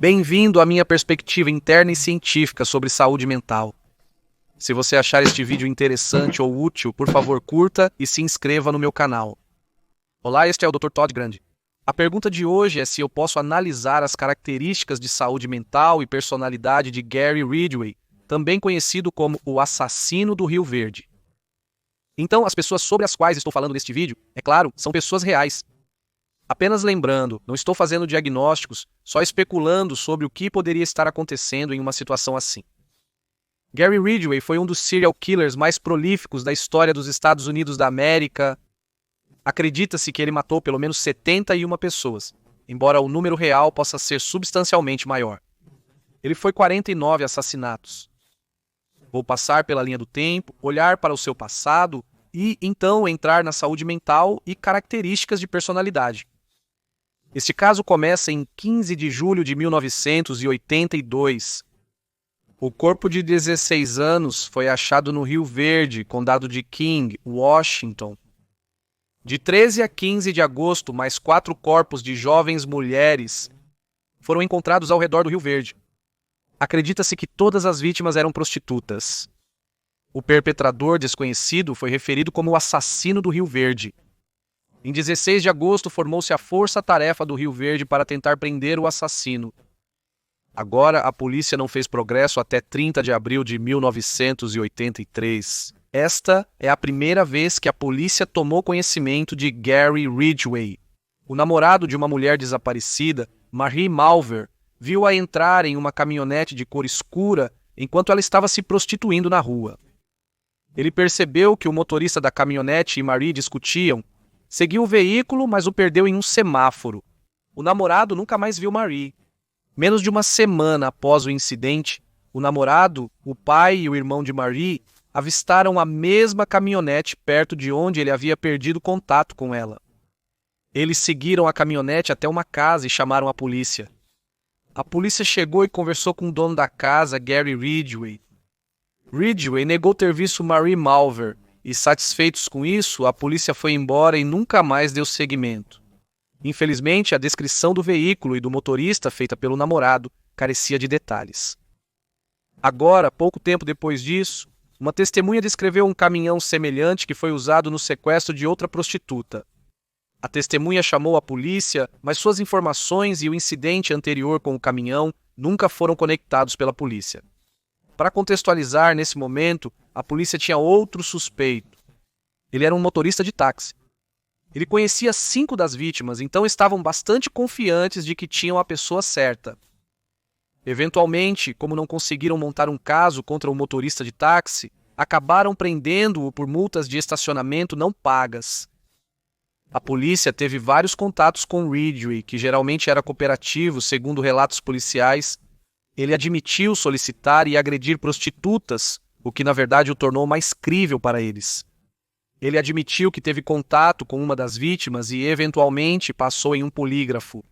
Bem-vindo à minha perspectiva interna e científica sobre saúde mental. Se você achar este vídeo interessante ou útil, por favor curta e se inscreva no meu canal. Olá, este é o Dr. Todd Grande. A pergunta de hoje é se eu posso analisar as características de saúde mental e personalidade de Gary Ridgway, também conhecido como o assassino do Rio Verde. Então, as pessoas sobre as quais estou falando neste vídeo, é claro, são pessoas reais. Apenas lembrando, não estou fazendo diagnósticos, só especulando sobre o que poderia estar acontecendo em uma situação assim. Gary Ridgway foi um dos serial killers mais prolíficos da história dos Estados Unidos da América. Acredita-se que ele matou pelo menos 71 pessoas, embora o número real possa ser substancialmente maior. Ele foi 49 assassinatos. Vou passar pela linha do tempo, olhar para o seu passado e, então, entrar na saúde mental e características de personalidade. Este caso começa em 15 de julho de 1982. O corpo de 16 anos foi achado no Rio Verde, condado de King, Washington. De 13 a 15 de agosto, mais 4 corpos de jovens mulheres foram encontrados ao redor do Rio Verde. Acredita-se que todas as vítimas eram prostitutas. O perpetrador desconhecido foi referido como o assassino do Rio Verde. Em 16 de agosto, formou-se a Força-Tarefa do Rio Verde para tentar prender o assassino. Agora, a polícia não fez progresso até 30 de abril de 1983. Esta é a primeira vez que a polícia tomou conhecimento de Gary Ridgway. O namorado de uma mulher desaparecida, Marie Malver, viu-a entrar em uma caminhonete de cor escura enquanto ela estava se prostituindo na rua. Ele percebeu que o motorista da caminhonete e Marie discutiam. Seguiu o veículo, mas o perdeu em um semáforo. O namorado nunca mais viu Marie. Menos de uma semana após o incidente, o namorado, o pai e o irmão de Marie avistaram a mesma caminhonete perto de onde ele havia perdido contato com ela. Eles seguiram a caminhonete até uma casa e chamaram a polícia. A polícia chegou e conversou com o dono da casa, Gary Ridgway. Ridgway negou ter visto Marie Malver, e satisfeitos com isso, a polícia foi embora e nunca mais deu seguimento. Infelizmente, a descrição do veículo e do motorista feita pelo namorado carecia de detalhes. Agora, pouco tempo depois disso, uma testemunha descreveu um caminhão semelhante que foi usado no sequestro de outra prostituta. A testemunha chamou a polícia, mas suas informações e o incidente anterior com o caminhão nunca foram conectados pela polícia. Para contextualizar, nesse momento, a polícia tinha outro suspeito. Ele era um motorista de táxi. Ele conhecia 5 das vítimas, então estavam bastante confiantes de que tinham a pessoa certa. Eventualmente, como não conseguiram montar um caso contra o motorista de táxi, acabaram prendendo-o por multas de estacionamento não pagas. A polícia teve vários contatos com Ridgway, que geralmente era cooperativo, segundo relatos policiais. Ele admitiu solicitar e agredir prostitutas, o que na verdade o tornou mais crível para eles. Ele admitiu que teve contato com uma das vítimas e, eventualmente, passou em um polígrafo.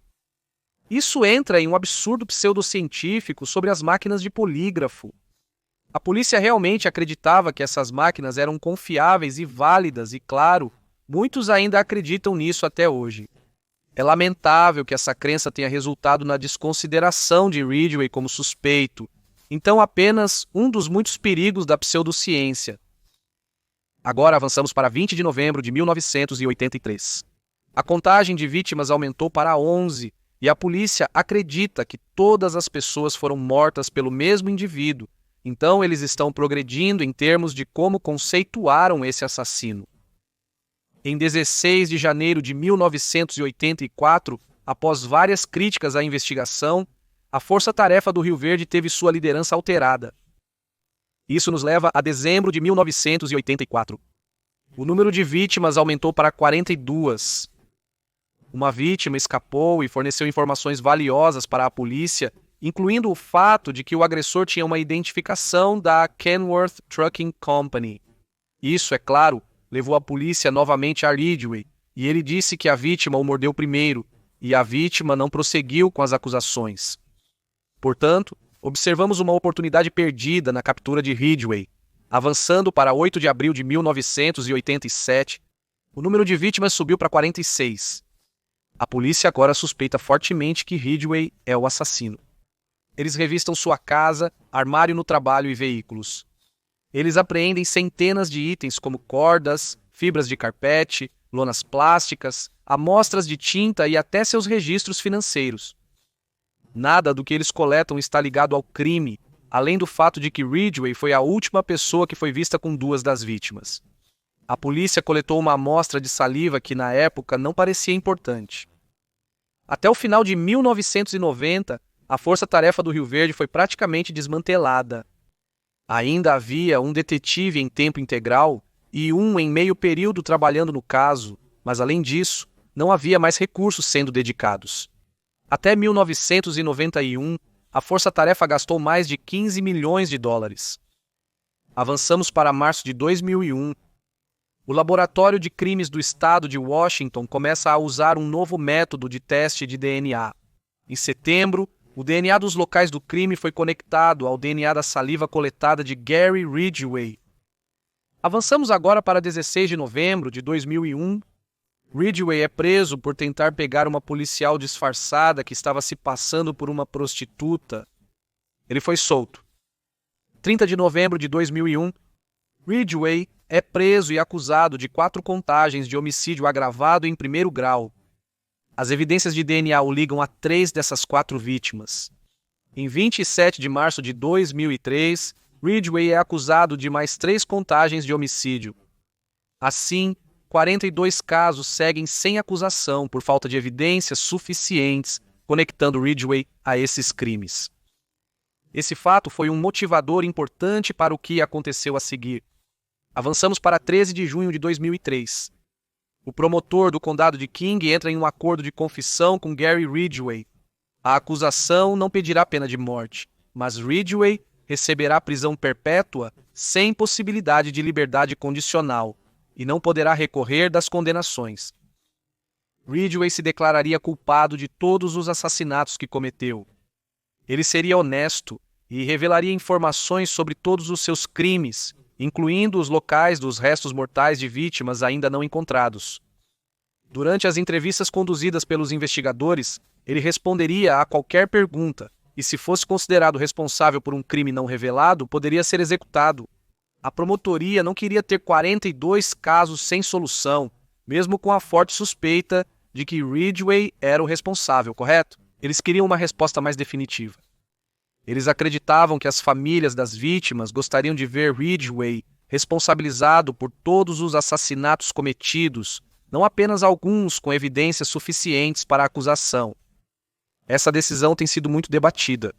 Isso entra em um absurdo pseudocientífico sobre as máquinas de polígrafo. A polícia realmente acreditava que essas máquinas eram confiáveis e válidas e, claro, muitos ainda acreditam nisso até hoje. É lamentável que essa crença tenha resultado na desconsideração de Ridgway como suspeito. Então, apenas um dos muitos perigos da pseudociência. Agora avançamos para 20 de novembro de 1983. A contagem de vítimas aumentou para 11 e a polícia acredita que todas as pessoas foram mortas pelo mesmo indivíduo. Então, eles estão progredindo em termos de como conceituaram esse assassino. Em 16 de janeiro de 1984, após várias críticas à investigação, a Força-Tarefa do Rio Verde teve sua liderança alterada. Isso nos leva a dezembro de 1984. O número de vítimas aumentou para 42. Uma vítima escapou e forneceu informações valiosas para a polícia, incluindo o fato de que o agressor tinha uma identificação da Kenworth Trucking Company. Isso, é claro, levou a polícia novamente a Ridgway, e ele disse que a vítima o mordeu primeiro, e a vítima não prosseguiu com as acusações. Portanto, observamos uma oportunidade perdida na captura de Ridgway. Avançando para 8 de abril de 1987, o número de vítimas subiu para 46. A polícia agora suspeita fortemente que Ridgway é o assassino. Eles revistam sua casa, armário no trabalho e veículos. Eles apreendem centenas de itens como cordas, fibras de carpete, lonas plásticas, amostras de tinta e até seus registros financeiros. Nada do que eles coletam está ligado ao crime, além do fato de que Ridgway foi a última pessoa que foi vista com duas das vítimas. A polícia coletou uma amostra de saliva que, na época, não parecia importante. Até o final de 1990, a Força-Tarefa do Rio Verde foi praticamente desmantelada. Ainda havia um detetive em tempo integral e um em meio período trabalhando no caso, mas, além disso, não havia mais recursos sendo dedicados. Até 1991, a Força-Tarefa gastou mais de 15 milhões de dólares. Avançamos para março de 2001. O Laboratório de Crimes do Estado de Washington começa a usar um novo método de teste de DNA. Em setembro, o DNA dos locais do crime foi conectado ao DNA da saliva coletada de Gary Ridgway. Avançamos agora para 16 de novembro de 2001. Ridgway é preso por tentar pegar uma policial disfarçada que estava se passando por uma prostituta. Ele foi solto. 30 de novembro de 2001, Ridgway é preso e acusado de 4 contagens de homicídio agravado em primeiro grau. As evidências de DNA o ligam a 3 dessas 4 vítimas. Em 27 de março de 2003, Ridgway é acusado de mais 3 contagens de homicídio. Assim, 42 casos seguem sem acusação por falta de evidências suficientes conectando Ridgway a esses crimes. Esse fato foi um motivador importante para o que aconteceu a seguir. Avançamos para 13 de junho de 2003. O promotor do condado de King entra em um acordo de confissão com Gary Ridgway. A acusação não pedirá pena de morte, mas Ridgway receberá prisão perpétua sem possibilidade de liberdade condicional e não poderá recorrer das condenações. Ridgway se declararia culpado de todos os assassinatos que cometeu. Ele seria honesto e revelaria informações sobre todos os seus crimes, incluindo os locais dos restos mortais de vítimas ainda não encontrados. Durante as entrevistas conduzidas pelos investigadores, ele responderia a qualquer pergunta e, se fosse considerado responsável por um crime não revelado, poderia ser executado. A promotoria não queria ter 42 casos sem solução, mesmo com a forte suspeita de que Ridgway era o responsável, correto? Eles queriam uma resposta mais definitiva. Eles acreditavam que as famílias das vítimas gostariam de ver Ridgway responsabilizado por todos os assassinatos cometidos, não apenas alguns com evidências suficientes para a acusação. Essa decisão tem sido muito debatida.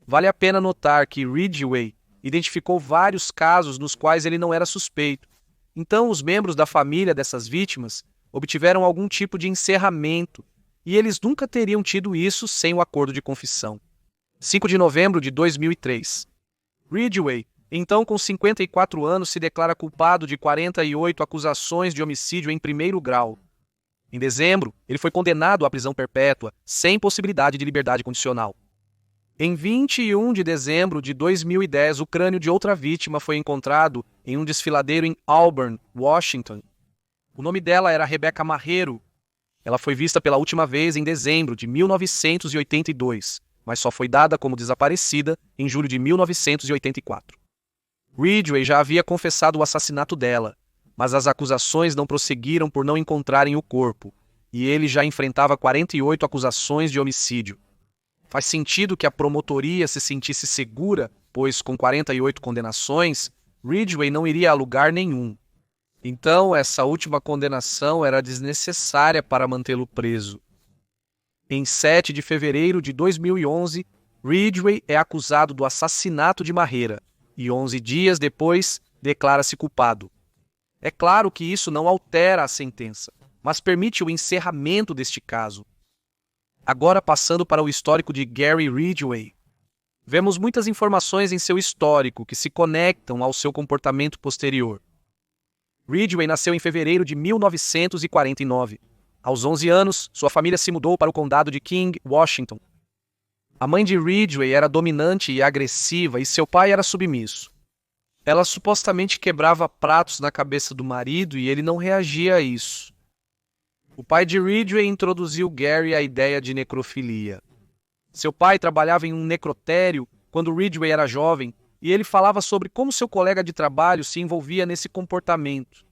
Vale a pena notar que Ridgway identificou vários casos nos quais ele não era suspeito. Então, os membros da família dessas vítimas obtiveram algum tipo de encerramento, e eles nunca teriam tido isso sem o acordo de confissão. 5 de novembro de 2003. Ridgway, então com 54 anos, se declara culpado de 48 acusações de homicídio em primeiro grau. Em dezembro, ele foi condenado à prisão perpétua, sem possibilidade de liberdade condicional. Em 21 de dezembro de 2010, o crânio de outra vítima foi encontrado em um desfiladeiro em Auburn, Washington. O nome dela era Rebecca Marrero. Ela foi vista pela última vez em dezembro de 1982, mas só foi dada como desaparecida em julho de 1984. Ridgway já havia confessado o assassinato dela, mas as acusações não prosseguiram por não encontrarem o corpo, e ele já enfrentava 48 acusações de homicídio. Faz sentido que a promotoria se sentisse segura, pois com 48 condenações, Ridgway não iria a lugar nenhum. Então, essa última condenação era desnecessária para mantê-lo preso. Em 7 de fevereiro de 2011, Ridgway é acusado do assassinato de Marrera e 11 dias depois declara-se culpado. É claro que isso não altera a sentença, mas permite o encerramento deste caso. Agora passando para o histórico de Gary Ridgway. Vemos muitas informações em seu histórico que se conectam ao seu comportamento posterior. Ridgway nasceu em fevereiro de 1949. Aos 11 anos, sua família se mudou para o condado de King, Washington. A mãe de Ridgway era dominante e agressiva e seu pai era submisso. Ela supostamente quebrava pratos na cabeça do marido e ele não reagia a isso. O pai de Ridgway introduziu Gary à ideia de necrofilia. Seu pai trabalhava em um necrotério quando Ridgway era jovem e ele falava sobre como seu colega de trabalho se envolvia nesse comportamento.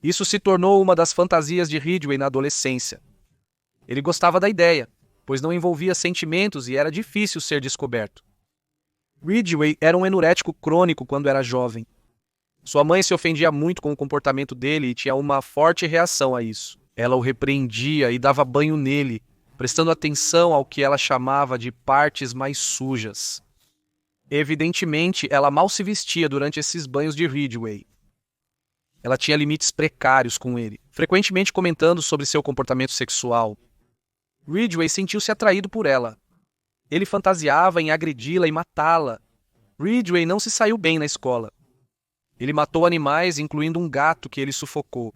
Isso se tornou uma das fantasias de Ridgway na adolescência. Ele gostava da ideia, pois não envolvia sentimentos e era difícil ser descoberto. Ridgway era um enurético crônico quando era jovem. Sua mãe se ofendia muito com o comportamento dele e tinha uma forte reação a isso. Ela o repreendia e dava banho nele, prestando atenção ao que ela chamava de partes mais sujas. Evidentemente, ela mal se vestia durante esses banhos de Ridgway. Ela tinha limites precários com ele, frequentemente comentando sobre seu comportamento sexual. Ridgway sentiu-se atraído por ela. Ele fantasiava em agredi-la e matá-la. Ridgway não se saiu bem na escola. Ele matou animais, incluindo um gato que ele sufocou.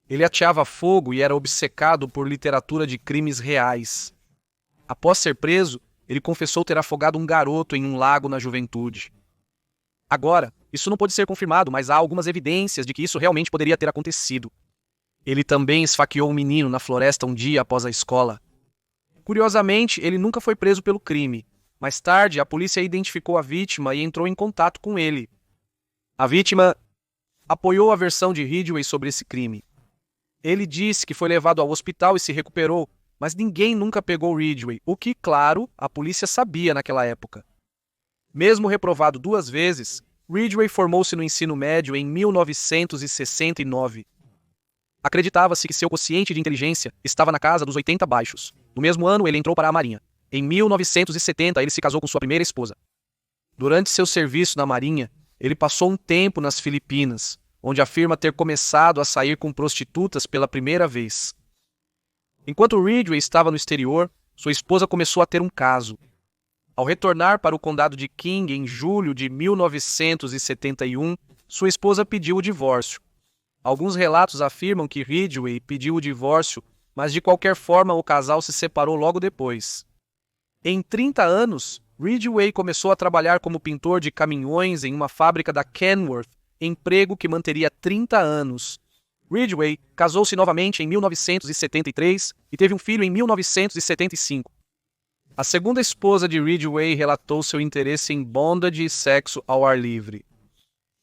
Ele ateava fogo e era obcecado por literatura de crimes reais. Após ser preso, ele confessou ter afogado um garoto em um lago na juventude. Agora, isso não pode ser confirmado, mas há algumas evidências de que isso realmente poderia ter acontecido. Ele também esfaqueou um menino na floresta um dia após a escola. Curiosamente, ele nunca foi preso pelo crime. Mais tarde, a polícia identificou a vítima e entrou em contato com ele. A vítima apoiou a versão de Ridgway sobre esse crime. Ele disse que foi levado ao hospital e se recuperou, mas ninguém nunca pegou Ridgway, o que, claro, a polícia sabia naquela época. Mesmo reprovado 2 vezes, Ridgway formou-se no ensino médio em 1969. Acreditava-se que seu quociente de inteligência estava na casa dos 80 baixos. No mesmo ano, ele entrou para a Marinha. Em 1970, ele se casou com sua primeira esposa. Durante seu serviço na Marinha, ele passou um tempo nas Filipinas, onde afirma ter começado a sair com prostitutas pela primeira vez. Enquanto Ridgway estava no exterior, sua esposa começou a ter um caso. Ao retornar para o condado de King em julho de 1971, sua esposa pediu o divórcio. Alguns relatos afirmam que Ridgway pediu o divórcio, mas de qualquer forma o casal se separou logo depois. Em 30 anos, Ridgway começou a trabalhar como pintor de caminhões em uma fábrica da Kenworth, emprego que manteria 30 anos. Ridgway casou-se novamente em 1973 e teve um filho em 1975. A segunda esposa de Ridgway relatou seu interesse em bondage e sexo ao ar livre.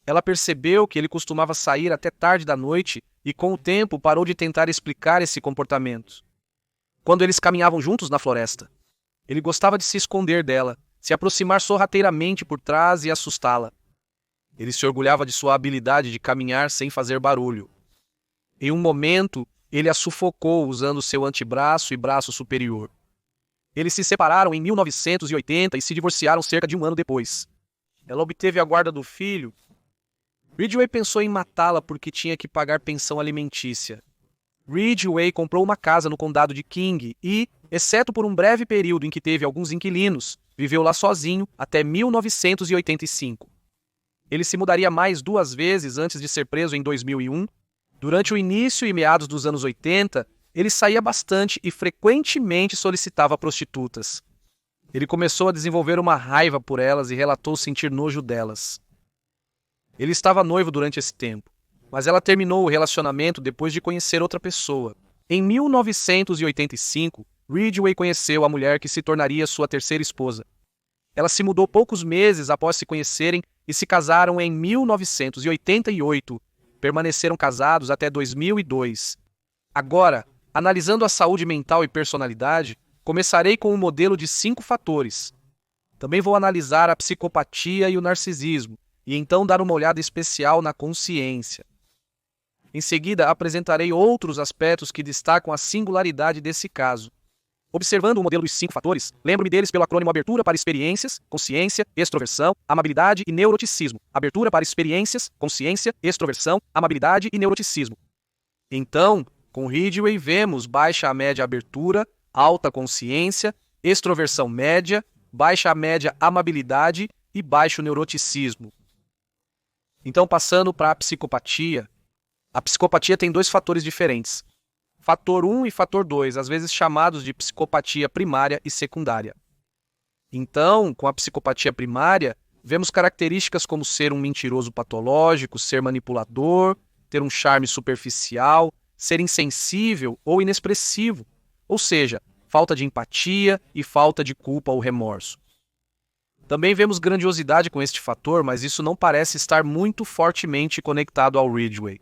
Ela percebeu que ele costumava sair até tarde da noite e, com o tempo, parou de tentar explicar esse comportamento. Quando eles caminhavam juntos na floresta, ele gostava de se esconder dela, se aproximar sorrateiramente por trás e assustá-la. Ele se orgulhava de sua habilidade de caminhar sem fazer barulho. Em um momento, ele a sufocou usando seu antebraço e braço superior. Eles se separaram em 1980 e se divorciaram cerca de um ano depois. Ela obteve a guarda do filho. Ridgway pensou em matá-la porque tinha que pagar pensão alimentícia. Ridgway comprou uma casa no condado de King e, exceto por um breve período em que teve alguns inquilinos, viveu lá sozinho até 1985. Ele se mudaria mais 2 vezes antes de ser preso em 2001. Durante o início e meados dos anos 80, ele saía bastante e frequentemente solicitava prostitutas. Ele começou a desenvolver uma raiva por elas e relatou sentir nojo delas. Ele estava noivo durante esse tempo, mas ela terminou o relacionamento depois de conhecer outra pessoa. Em 1985, Ridgway conheceu a mulher que se tornaria sua terceira esposa. Ela se mudou poucos meses após se conhecerem e se casaram em 1988. Permaneceram casados até 2002. Agora, analisando a saúde mental e personalidade, começarei com um modelo de 5 fatores. Também vou analisar a psicopatia e o narcisismo, e então dar uma olhada especial na consciência. Em seguida, apresentarei outros aspectos que destacam a singularidade desse caso. Observando o modelo dos 5 fatores, lembro-me deles pelo acrônimo Abertura para Experiências, Consciência, Extroversão, Amabilidade e Neuroticismo. Abertura para Experiências, Consciência, Extroversão, Amabilidade e Neuroticismo. Então, com Ridgway vemos baixa a média abertura, alta consciência, extroversão média, baixa a média amabilidade e baixo neuroticismo. Então, passando para a psicopatia. A psicopatia tem 2 fatores diferentes. Fator 1 e fator 2, às vezes chamados de psicopatia primária e secundária. Então, com a psicopatia primária, vemos características como ser um mentiroso patológico, ser manipulador, ter um charme superficial, ser insensível ou inexpressivo. Ou seja, falta de empatia e falta de culpa ou remorso. Também vemos grandiosidade com este fator, mas isso não parece estar muito fortemente conectado ao Ridgway.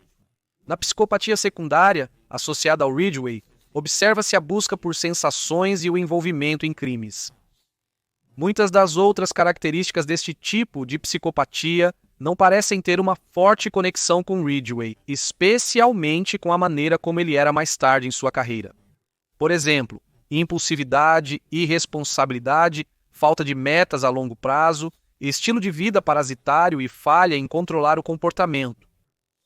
Na psicopatia secundária, associada ao Ridgway, observa-se a busca por sensações e o envolvimento em crimes. Muitas das outras características deste tipo de psicopatia não parecem ter uma forte conexão com Ridgway, especialmente com a maneira como ele era mais tarde em sua carreira. Por exemplo, impulsividade, irresponsabilidade, falta de metas a longo prazo, estilo de vida parasitário e falha em controlar o comportamento.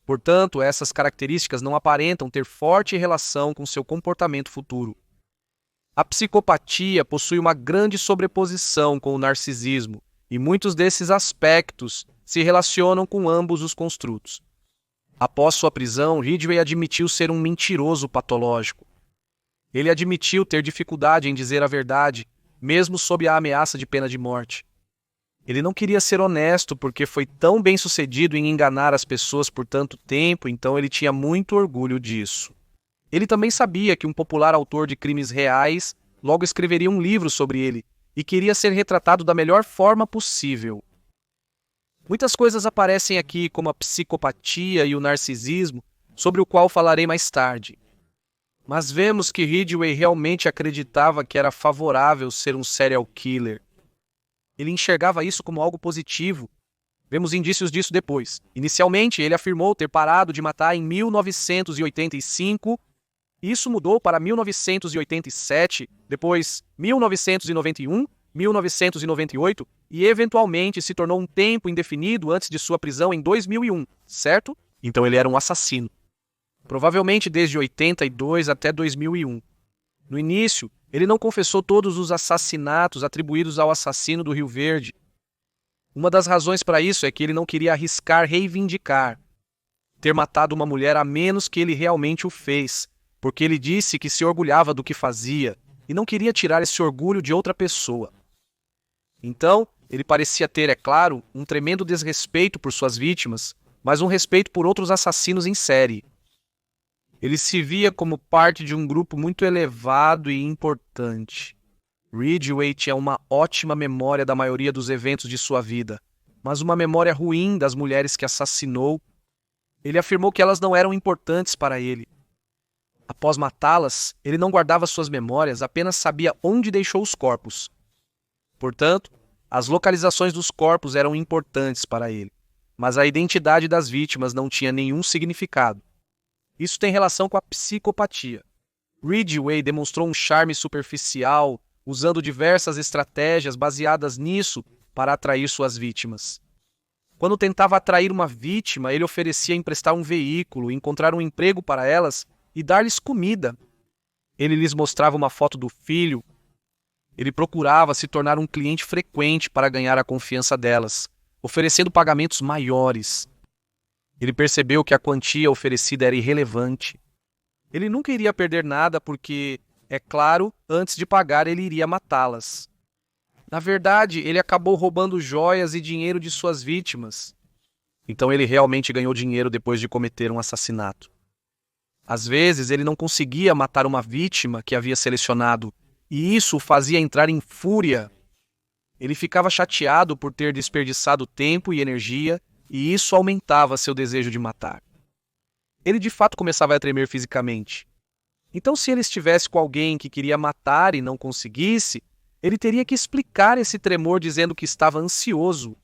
Portanto, essas características não aparentam ter forte relação com seu comportamento futuro. A psicopatia possui uma grande sobreposição com o narcisismo, e muitos desses aspectos se relacionam com ambos os construtos. Após sua prisão, Ridgway admitiu ser um mentiroso patológico. Ele admitiu ter dificuldade em dizer a verdade, mesmo sob a ameaça de pena de morte. Ele não queria ser honesto porque foi tão bem-sucedido em enganar as pessoas por tanto tempo, então ele tinha muito orgulho disso. Ele também sabia que um popular autor de crimes reais logo escreveria um livro sobre ele e queria ser retratado da melhor forma possível. Muitas coisas aparecem aqui, como a psicopatia e o narcisismo, sobre o qual falarei mais tarde. Mas vemos que Ridgway realmente acreditava que era favorável ser um serial killer. Ele enxergava isso como algo positivo. Vemos indícios disso depois. Inicialmente, ele afirmou ter parado de matar em 1985. Isso mudou para 1987, depois 1991, 1998 e eventualmente se tornou um tempo indefinido antes de sua prisão em 2001, certo? Então ele era um assassino. Provavelmente desde 82 até 2001. No início, ele não confessou todos os assassinatos atribuídos ao assassino do Rio Verde. Uma das razões para isso é que ele não queria arriscar reivindicar ter matado uma mulher a menos que ele realmente o fez, porque ele disse que se orgulhava do que fazia e não queria tirar esse orgulho de outra pessoa. Então, ele parecia ter, é claro, um tremendo desrespeito por suas vítimas, mas um respeito por outros assassinos em série. Ele se via como parte de um grupo muito elevado e importante. Ridgway tinha uma ótima memória da maioria dos eventos de sua vida, mas uma memória ruim das mulheres que assassinou. Ele afirmou que elas não eram importantes para ele. Após matá-las, ele não guardava suas memórias, apenas sabia onde deixou os corpos. Portanto, as localizações dos corpos eram importantes para ele, mas a identidade das vítimas não tinha nenhum significado. Isso tem relação com a psicopatia. Ridgway demonstrou um charme superficial, usando diversas estratégias baseadas nisso para atrair suas vítimas. Quando tentava atrair uma vítima, ele oferecia emprestar um veículo, encontrar um emprego para elas e dar-lhes comida. Ele lhes mostrava uma foto do filho. Ele procurava se tornar um cliente frequente para ganhar a confiança delas, oferecendo pagamentos maiores. Ele percebeu que a quantia oferecida era irrelevante. Ele nunca iria perder nada porque, é claro, antes de pagar ele iria matá-las. Na verdade, ele acabou roubando joias e dinheiro de suas vítimas. Então ele realmente ganhou dinheiro depois de cometer um assassinato. Às vezes, ele não conseguia matar uma vítima que havia selecionado, e isso o fazia entrar em fúria. Ele ficava chateado por ter desperdiçado tempo e energia, e isso aumentava seu desejo de matar. Ele de fato começava a tremer fisicamente. Então, se ele estivesse com alguém que queria matar e não conseguisse, ele teria que explicar esse tremor dizendo que estava ansioso.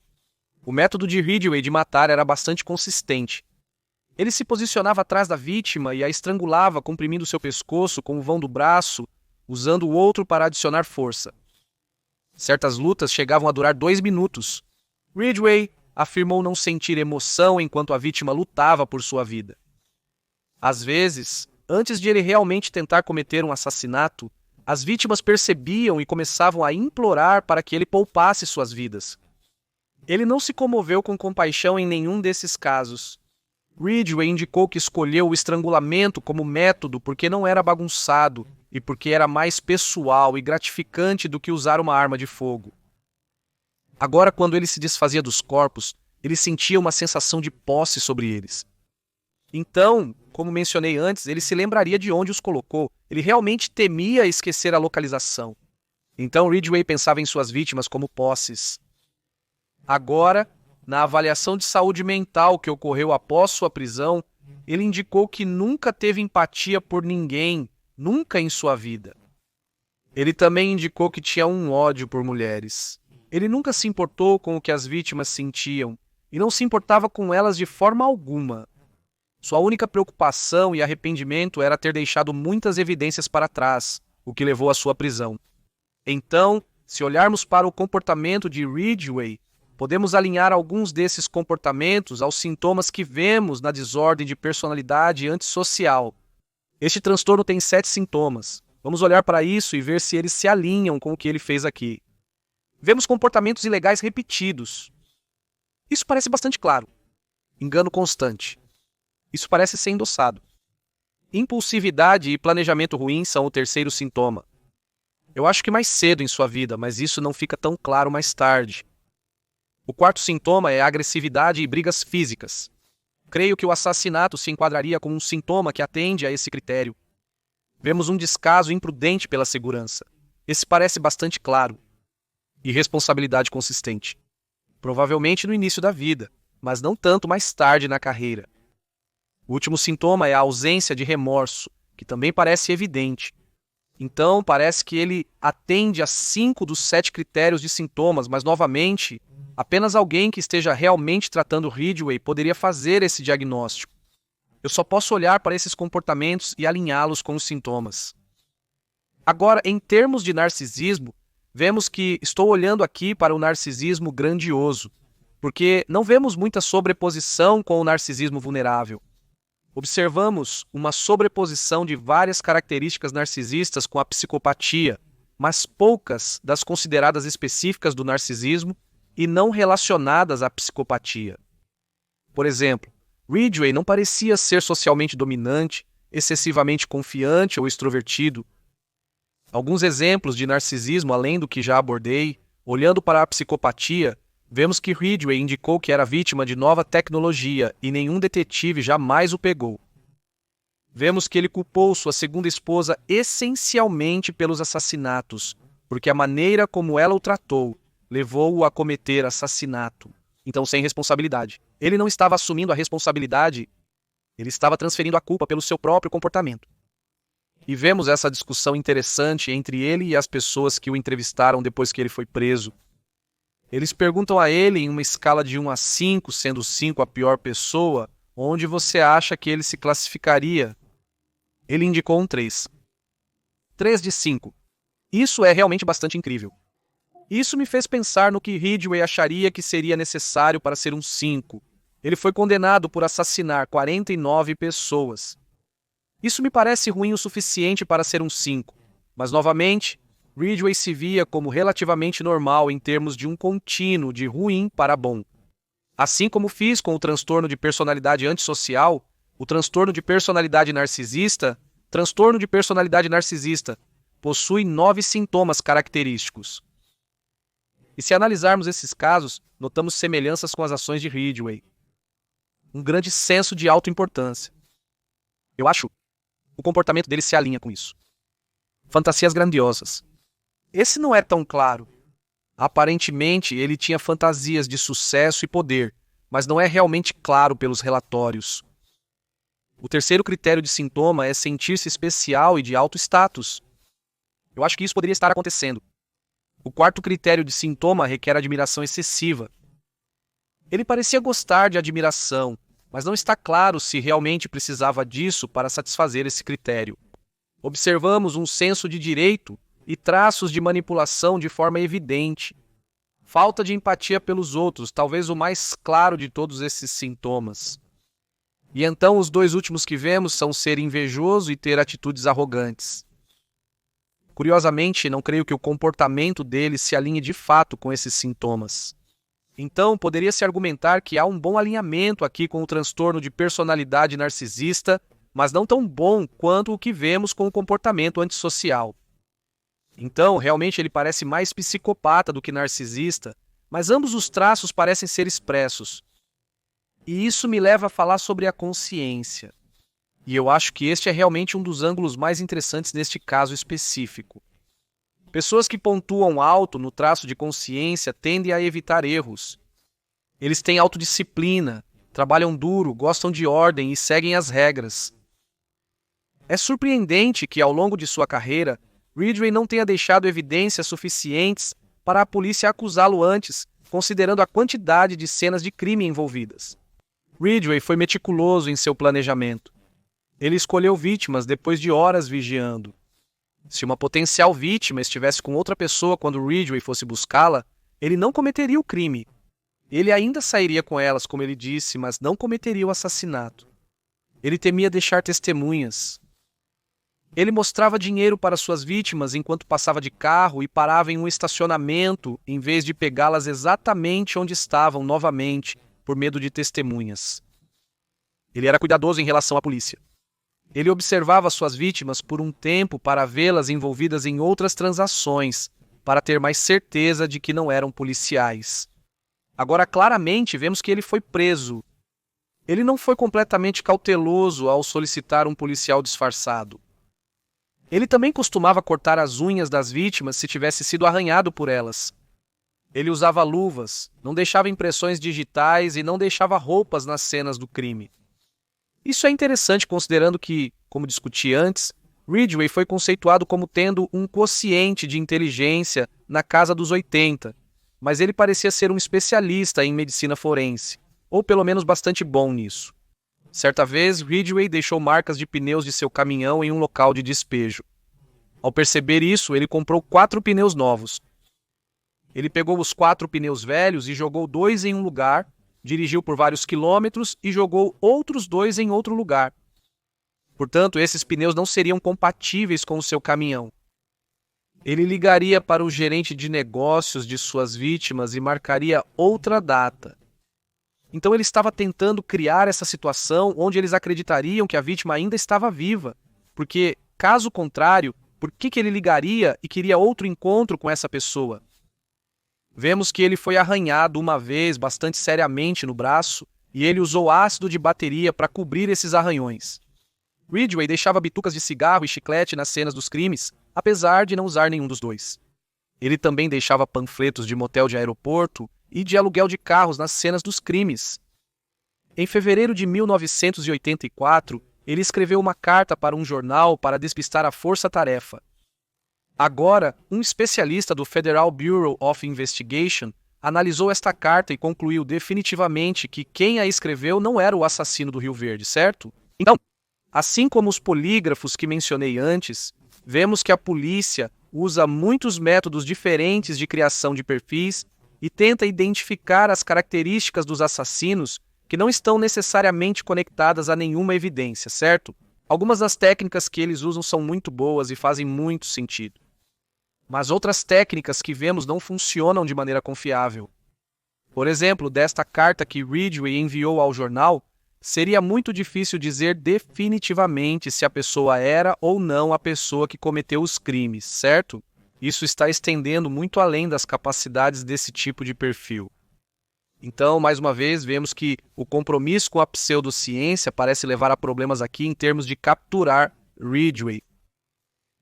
O método de Ridgway de matar era bastante consistente. Ele se posicionava atrás da vítima e a estrangulava, comprimindo seu pescoço com o vão do braço, usando o outro para adicionar força. Certas lutas chegavam a durar 2 minutos. Ridgway afirmou não sentir emoção enquanto a vítima lutava por sua vida. Às vezes, antes de ele realmente tentar cometer um assassinato, as vítimas percebiam e começavam a implorar para que ele poupasse suas vidas. Ele não se comoveu com compaixão em nenhum desses casos. Ridgway indicou que escolheu o estrangulamento como método porque não era bagunçado e porque era mais pessoal e gratificante do que usar uma arma de fogo. Agora, quando ele se desfazia dos corpos, ele sentia uma sensação de posse sobre eles. Então, como mencionei antes, ele se lembraria de onde os colocou Ele realmente temia esquecer a localização. Então Ridgway pensava em suas vítimas como posses. Agora, na avaliação de saúde mental que ocorreu após sua prisão, ele indicou que nunca teve empatia por ninguém, nunca em sua vida. Ele também indicou que tinha um ódio por mulheres. Ele nunca se importou com o que as vítimas sentiam e não se importava com elas de forma alguma. Sua única preocupação e arrependimento era ter deixado muitas evidências para trás, o que levou à sua prisão. Então, se olharmos para o comportamento de Ridgway, podemos alinhar alguns desses comportamentos aos sintomas que vemos na desordem de personalidade antissocial. Este transtorno tem 7 sintomas. Vamos olhar para isso e ver se eles se alinham com o que ele fez aqui. Vemos comportamentos ilegais repetidos. Isso parece bastante claro. Engano constante. Isso parece ser endossado. Impulsividade e planejamento ruim são o terceiro sintoma. Eu acho que mais cedo em sua vida, mas isso não fica tão claro mais tarde. O quarto sintoma é agressividade e brigas físicas. Creio que o assassinato se enquadraria como um sintoma que atende a esse critério. Vemos um descaso imprudente pela segurança. Esse parece bastante claro. Irresponsabilidade consistente. Provavelmente no início da vida, mas não tanto mais tarde na carreira. O último sintoma é a ausência de remorso, que também parece evidente. Então, parece que ele atende a 5 dos 7 critérios de sintomas, mas, novamente, apenas alguém que esteja realmente tratando Ridgway poderia fazer esse diagnóstico. Eu só posso olhar para esses comportamentos e alinhá-los com os sintomas. Agora, em termos de narcisismo, vemos que estou olhando aqui para o narcisismo grandioso, porque não vemos muita sobreposição com o narcisismo vulnerável. Observamos uma sobreposição de várias características narcisistas com a psicopatia, mas poucas das consideradas específicas do narcisismo e não relacionadas à psicopatia. Por exemplo, Ridgway não parecia ser socialmente dominante, excessivamente confiante ou extrovertido. Alguns exemplos de narcisismo além do que já abordei, olhando para a psicopatia, vemos que Ridgway indicou que era vítima de nova tecnologia e nenhum detetive jamais o pegou. Vemos que ele culpou sua segunda esposa essencialmente pelos assassinatos, porque a maneira como ela o tratou levou-o a cometer assassinato. Então, sem responsabilidade. Ele não estava assumindo a responsabilidade, ele estava transferindo a culpa pelo seu próprio comportamento. E vemos essa discussão interessante entre ele e as pessoas que o entrevistaram depois que ele foi preso. Eles perguntam a ele, em uma escala de 1 a 5, sendo 5 a pior pessoa, onde você acha que ele se classificaria? Ele indicou um 3. 3 de 5. Isso é realmente bastante incrível. Isso me fez pensar no que Ridgway acharia que seria necessário para ser um 5. Ele foi condenado por assassinar 49 pessoas. Isso me parece ruim o suficiente para ser um 5, mas novamente, Ridgway se via como relativamente normal em termos de um contínuo de ruim para bom. Assim como fiz com o transtorno de personalidade antissocial, o transtorno de personalidade narcisista possui 9 sintomas característicos. E se analisarmos esses casos, notamos semelhanças com as ações de Ridgway. Um grande senso de autoimportância. Eu acho o comportamento dele se alinha com isso. Fantasias grandiosas. Esse não é tão claro. Aparentemente, ele tinha fantasias de sucesso e poder, mas não é realmente claro pelos relatórios. O terceiro critério de sintoma é sentir-se especial e de alto status. Eu acho que isso poderia estar acontecendo. O quarto critério de sintoma requer admiração excessiva. Ele parecia gostar de admiração, mas não está claro se realmente precisava disso para satisfazer esse critério. Observamos um senso de direito e traços de manipulação de forma evidente. Falta de empatia pelos outros, talvez o mais claro de todos esses sintomas. E então os 2 últimos que vemos são ser invejoso e ter atitudes arrogantes. Curiosamente, não creio que o comportamento dele se alinhe de fato com esses sintomas. Então, poderia-se argumentar que há um bom alinhamento aqui com o transtorno de personalidade narcisista, mas não tão bom quanto o que vemos com o comportamento antissocial. Então, realmente ele parece mais psicopata do que narcisista, mas ambos os traços parecem ser expressos. E isso me leva a falar sobre a consciência. E eu acho que este é realmente um dos ângulos mais interessantes neste caso específico. Pessoas que pontuam alto no traço de consciência tendem a evitar erros. Eles têm autodisciplina, trabalham duro, gostam de ordem e seguem as regras. É surpreendente que, ao longo de sua carreira, Ridgway não tenha deixado evidências suficientes para a polícia acusá-lo antes, considerando a quantidade de cenas de crime envolvidas. Ridgway foi meticuloso em seu planejamento. Ele escolheu vítimas depois de horas vigiando. Se uma potencial vítima estivesse com outra pessoa quando Ridgway fosse buscá-la, ele não cometeria o crime. Ele ainda sairia com elas, como ele disse, mas não cometeria o assassinato. Ele temia deixar testemunhas. Ele mostrava dinheiro para suas vítimas enquanto passava de carro e parava em um estacionamento, em vez de pegá-las exatamente onde estavam novamente, por medo de testemunhas. Ele era cuidadoso em relação à polícia. Ele observava suas vítimas por um tempo para vê-las envolvidas em outras transações, para ter mais certeza de que não eram policiais. Agora, claramente, vemos que ele foi preso. Ele não foi completamente cauteloso ao solicitar um policial disfarçado. Ele também costumava cortar as unhas das vítimas se tivesse sido arranhado por elas. Ele usava luvas, não deixava impressões digitais e não deixava roupas nas cenas do crime. Isso é interessante considerando que, como discuti antes, Ridgway foi conceituado como tendo um quociente de inteligência na casa dos 80, mas ele parecia ser um especialista em medicina forense, ou pelo menos bastante bom nisso. Certa vez, Ridgway deixou marcas de pneus de seu caminhão em um local de despejo. Ao perceber isso, ele comprou 4 pneus novos. Ele pegou os 4 pneus velhos e jogou 2 em um lugar, dirigiu por vários quilômetros e jogou outros 2 em outro lugar. Portanto, esses pneus não seriam compatíveis com o seu caminhão. Ele ligaria para o gerente de negócios de suas vítimas e marcaria outra data. Então ele estava tentando criar essa situação onde eles acreditariam que a vítima ainda estava viva, porque, caso contrário, por que ele ligaria e queria outro encontro com essa pessoa? Vemos que ele foi arranhado uma vez bastante seriamente no braço e ele usou ácido de bateria para cobrir esses arranhões. Ridgway deixava bitucas de cigarro e chiclete nas cenas dos crimes, apesar de não usar nenhum dos dois. Ele também deixava panfletos de motel de aeroporto e de aluguel de carros nas cenas dos crimes. Em fevereiro de 1984, ele escreveu uma carta para um jornal para despistar a força-tarefa. Agora, um especialista do Federal Bureau of Investigation analisou esta carta e concluiu definitivamente que quem a escreveu não era o assassino do Rio Verde, certo? Então, assim como os polígrafos que mencionei antes, vemos que a polícia usa muitos métodos diferentes de criação de perfis e tenta identificar as características dos assassinos que não estão necessariamente conectadas a nenhuma evidência, certo? Algumas das técnicas que eles usam são muito boas e fazem muito sentido. Mas outras técnicas que vemos não funcionam de maneira confiável. Por exemplo, desta carta que Ridgway enviou ao jornal, seria muito difícil dizer definitivamente se a pessoa era ou não a pessoa que cometeu os crimes, certo? Isso está estendendo muito além das capacidades desse tipo de perfil. Então, mais uma vez, vemos que o compromisso com a pseudociência parece levar a problemas aqui em termos de capturar Ridgway.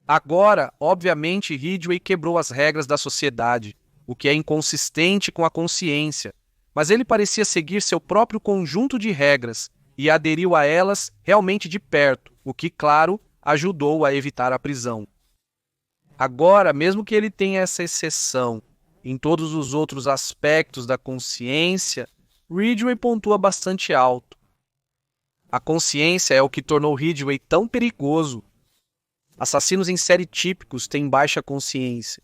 Agora, obviamente, Ridgway quebrou as regras da sociedade, o que é inconsistente com a consciência, mas ele parecia seguir seu próprio conjunto de regras e aderiu a elas realmente de perto, o que, claro, ajudou a evitar a prisão. Agora, mesmo que ele tenha essa exceção em todos os outros aspectos da consciência, Ridgway pontua bastante alto. A consciência é o que tornou Ridgway tão perigoso. Assassinos em série típicos têm baixa consciência.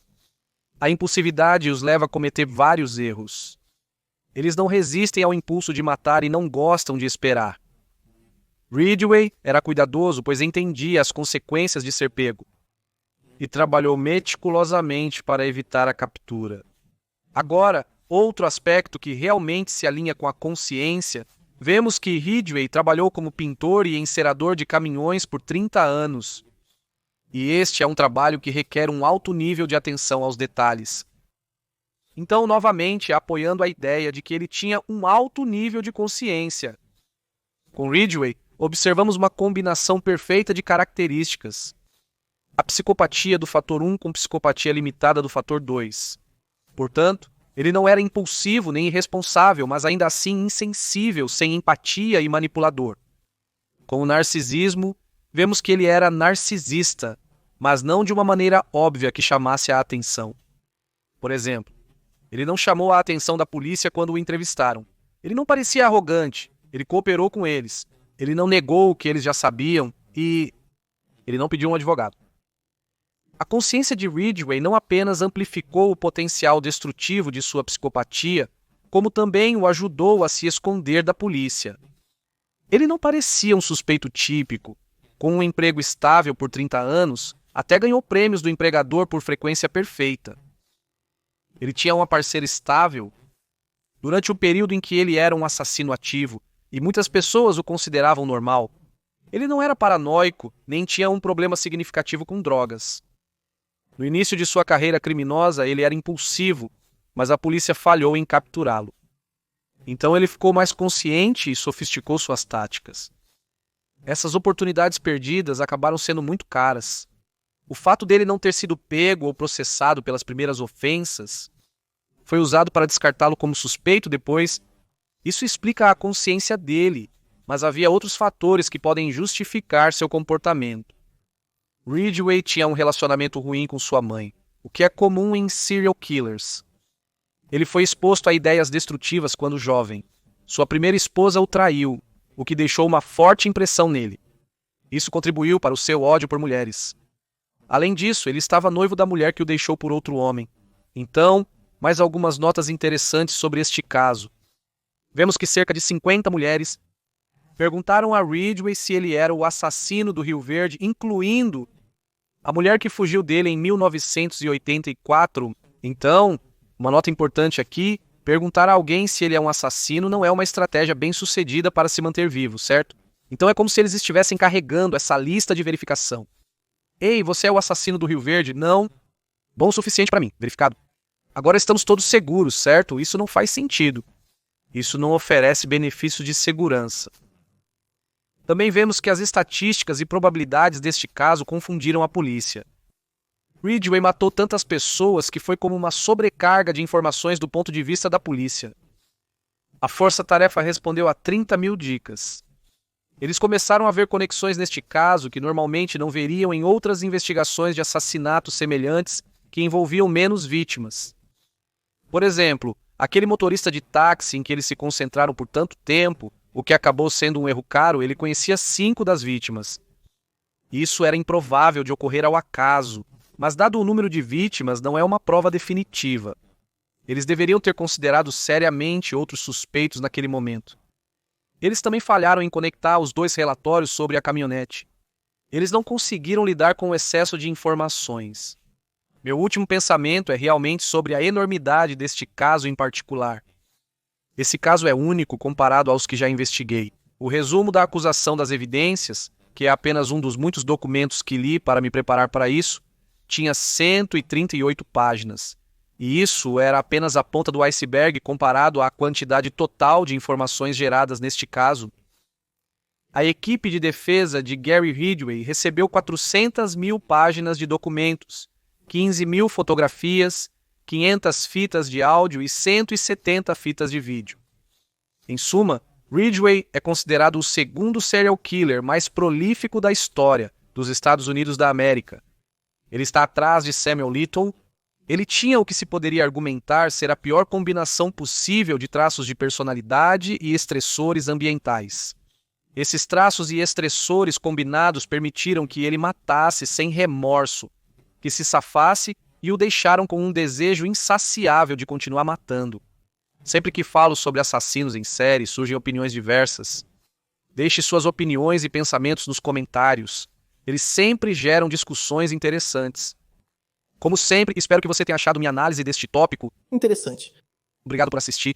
A impulsividade os leva a cometer vários erros. Eles não resistem ao impulso de matar e não gostam de esperar. Ridgway era cuidadoso, pois entendia as consequências de ser pego, e trabalhou meticulosamente para evitar a captura. Agora, outro aspecto que realmente se alinha com a consciência, vemos que Ridgway trabalhou como pintor e encerador de caminhões por 30 anos. E este é um trabalho que requer um alto nível de atenção aos detalhes. Então, novamente, apoiando a ideia de que ele tinha um alto nível de consciência. Com Ridgway, observamos uma combinação perfeita de características. A psicopatia do fator 1 com psicopatia limitada do fator 2. Portanto, ele não era impulsivo nem irresponsável, mas ainda assim insensível, sem empatia e manipulador. Com o narcisismo, vemos que ele era narcisista, mas não de uma maneira óbvia que chamasse a atenção. Por exemplo, ele não chamou a atenção da polícia quando o entrevistaram. Ele não parecia arrogante, ele cooperou com eles. Ele não negou o que eles já sabiam e ele não pediu um advogado. A consciência de Ridgway não apenas amplificou o potencial destrutivo de sua psicopatia, como também o ajudou a se esconder da polícia. Ele não parecia um suspeito típico. Com um emprego estável por 30 anos, até ganhou prêmios do empregador por frequência perfeita. Ele tinha uma parceira estável durante o período em que ele era um assassino ativo, e muitas pessoas o consideravam normal. Ele não era paranoico, nem tinha um problema significativo com drogas. No início de sua carreira criminosa, ele era impulsivo, mas a polícia falhou em capturá-lo. Então ele ficou mais consciente e sofisticou suas táticas. Essas oportunidades perdidas acabaram sendo muito caras. O fato dele não ter sido pego ou processado pelas primeiras ofensas foi usado para descartá-lo como suspeito depois. Isso explica a consciência dele, mas havia outros fatores que podem justificar seu comportamento. Ridgway tinha um relacionamento ruim com sua mãe, o que é comum em serial killers. Ele foi exposto a ideias destrutivas quando jovem. Sua primeira esposa o traiu, o que deixou uma forte impressão nele. Isso contribuiu para o seu ódio por mulheres. Além disso, ele estava noivo da mulher que o deixou por outro homem. Então, mais algumas notas interessantes sobre este caso. Vemos que cerca de 50 mulheres perguntaram a Ridgway se ele era o assassino do Rio Verde, incluindo a mulher que fugiu dele em 1984. Então, uma nota importante aqui, perguntar a alguém se ele é um assassino não é uma estratégia bem-sucedida para se manter vivo, certo? Então é como se eles estivessem carregando essa lista de verificação. Ei, você é o assassino do Rio Verde? Não. Bom o suficiente para mim, verificado. Agora estamos todos seguros, certo? Isso não faz sentido. Isso não oferece benefício de segurança. Também vemos que as estatísticas e probabilidades deste caso confundiram a polícia. Ridgway matou tantas pessoas que foi como uma sobrecarga de informações do ponto de vista da polícia. A força-tarefa respondeu a 30.000 dicas. Eles começaram a ver conexões neste caso que normalmente não veriam em outras investigações de assassinatos semelhantes que envolviam menos vítimas. Por exemplo, aquele motorista de táxi em que eles se concentraram por tanto tempo, o que acabou sendo um erro caro, ele conhecia 5 das vítimas. Isso era improvável de ocorrer ao acaso, mas dado o número de vítimas, não é uma prova definitiva. Eles deveriam ter considerado seriamente outros suspeitos naquele momento. Eles também falharam em conectar os 2 relatórios sobre a caminhonete. Eles não conseguiram lidar com o excesso de informações. Meu último pensamento é realmente sobre a enormidade deste caso em particular. Esse caso é único comparado aos que já investiguei. O resumo da acusação das evidências, que é apenas um dos muitos documentos que li para me preparar para isso, tinha 138 páginas. E isso era apenas a ponta do iceberg comparado à quantidade total de informações geradas neste caso. A equipe de defesa de Gary Ridgway recebeu 400.000 páginas de documentos, 15.000 fotografias, 500 fitas de áudio e 170 fitas de vídeo. Em suma, Ridgway é considerado o segundo serial killer mais prolífico da história dos Estados Unidos da América. Ele está atrás de Samuel Little. Ele tinha o que se poderia argumentar ser a pior combinação possível de traços de personalidade e estressores ambientais. Esses traços e estressores combinados permitiram que ele matasse sem remorso, que se safasse e o deixaram com um desejo insaciável de continuar matando. Sempre que falo sobre assassinos em série, surgem opiniões diversas. Deixe suas opiniões e pensamentos nos comentários. Eles sempre geram discussões interessantes. Como sempre, espero que você tenha achado minha análise deste tópico interessante. Obrigado por assistir.